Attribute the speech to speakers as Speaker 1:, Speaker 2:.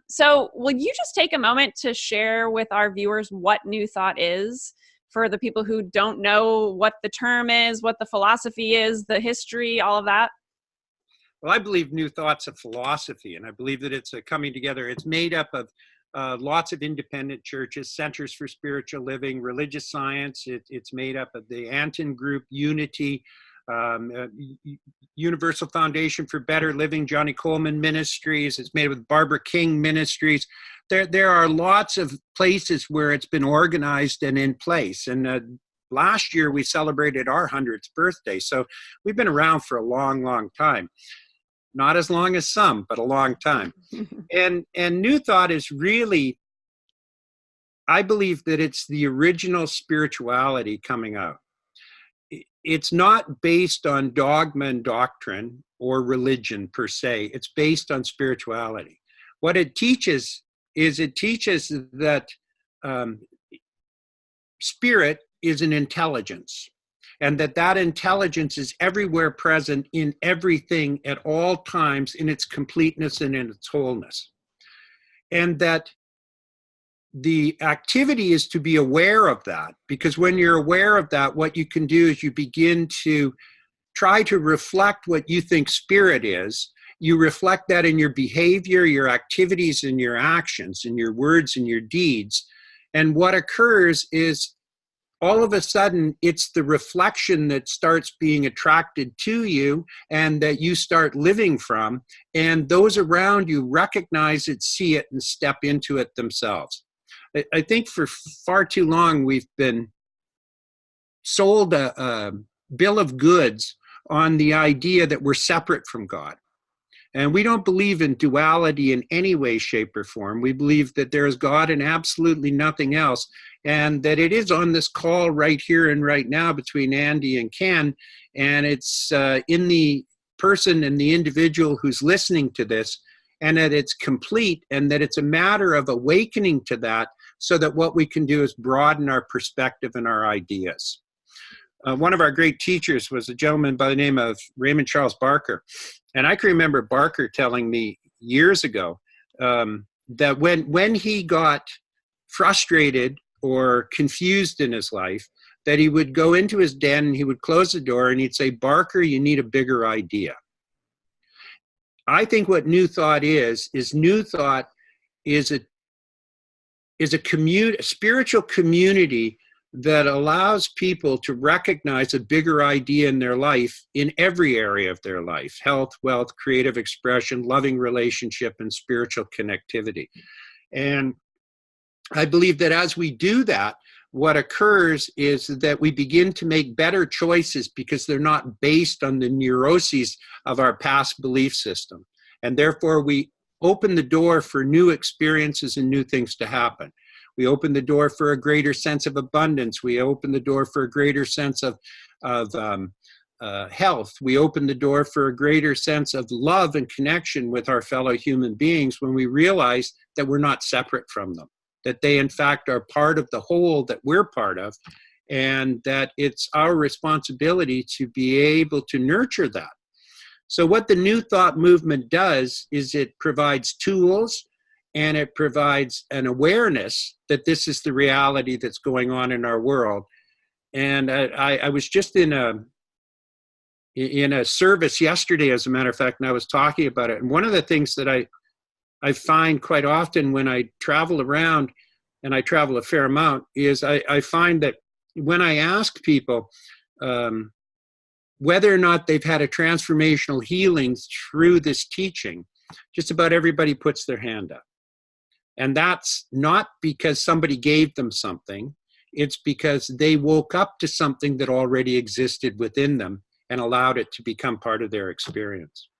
Speaker 1: So will you just take a moment to share with our viewers what New Thought is for the people who don't know what the term is, what the philosophy is, the history, all of that?
Speaker 2: Well, I believe New Thought's a philosophy, and I believe that it's a coming together. It's made up of lots of independent churches, centers for spiritual living, religious science. It's made up of the Anton Group, Unity, um, uh, Universal Foundation for Better Living, Johnny Coleman Ministries. It's made up with Barbara King Ministries. There are lots of places where it's been organized and in place. And last year we celebrated our 100th birthday. So we've been around for a long, long time. Not as long as some, but a long time. And New Thought is really, I believe that it's the original spirituality coming out. It's not based on dogma and doctrine or religion per se. It's based on spirituality. What it teaches is that spirit is an intelligence, and that intelligence is everywhere present in everything at all times in its completeness and in its wholeness. And that the activity is to be aware of that, because when you're aware of that, what you can do is you begin to try to reflect what you think spirit is. You reflect that in your behavior, your activities, and your actions, and your words and your deeds. And what occurs is all of a sudden, it's the reflection that starts being attracted to you and that you start living from. And those around you recognize it, see it, and step into it themselves. I think for far too long, we've been sold a bill of goods on the idea that we're separate from God. And we don't believe in duality in any way, shape, or form. We believe that there is God and absolutely nothing else, and that it is on this call right here and right now between Andy and Kenn, and it's in the person and the individual who's listening to this, and that it's complete, and that it's a matter of awakening to that so that what we can do is broaden our perspective and our ideas. One of our great teachers was a gentleman by the name of Raymond Charles Barker. And I can remember Barker telling me years ago that when he got frustrated or confused in his life, that he would go into his den and he would close the door and he'd say, "Barker, you need a bigger idea." I think what New Thought is New Thought is a spiritual community that allows people to recognize a bigger idea in their life, in every area of their life: health, wealth, creative expression, loving relationship, and spiritual connectivity. And I believe that as we do that, what occurs is that we begin to make better choices because they're not based on the neuroses of our past belief system. And therefore, we open the door for new experiences and new things to happen. We open the door for a greater sense of abundance. We open the door for a greater sense of health. We open the door for a greater sense of love and connection with our fellow human beings when we realize that we're not separate from them, that they in fact are part of the whole that we're part of, and that it's our responsibility to be able to nurture that. So what the New Thought movement does is it provides tools, and it provides an awareness that this is the reality that's going on in our world. And I was just in a service yesterday, as a matter of fact, and I was talking about it. And one of the things that I find quite often when I travel around, and I travel a fair amount, is I find that when I ask people whether or not they've had a transformational healing through this teaching, just about everybody puts their hand up. And that's not because somebody gave them something. It's because they woke up to something that already existed within them and allowed it to become part of their experience.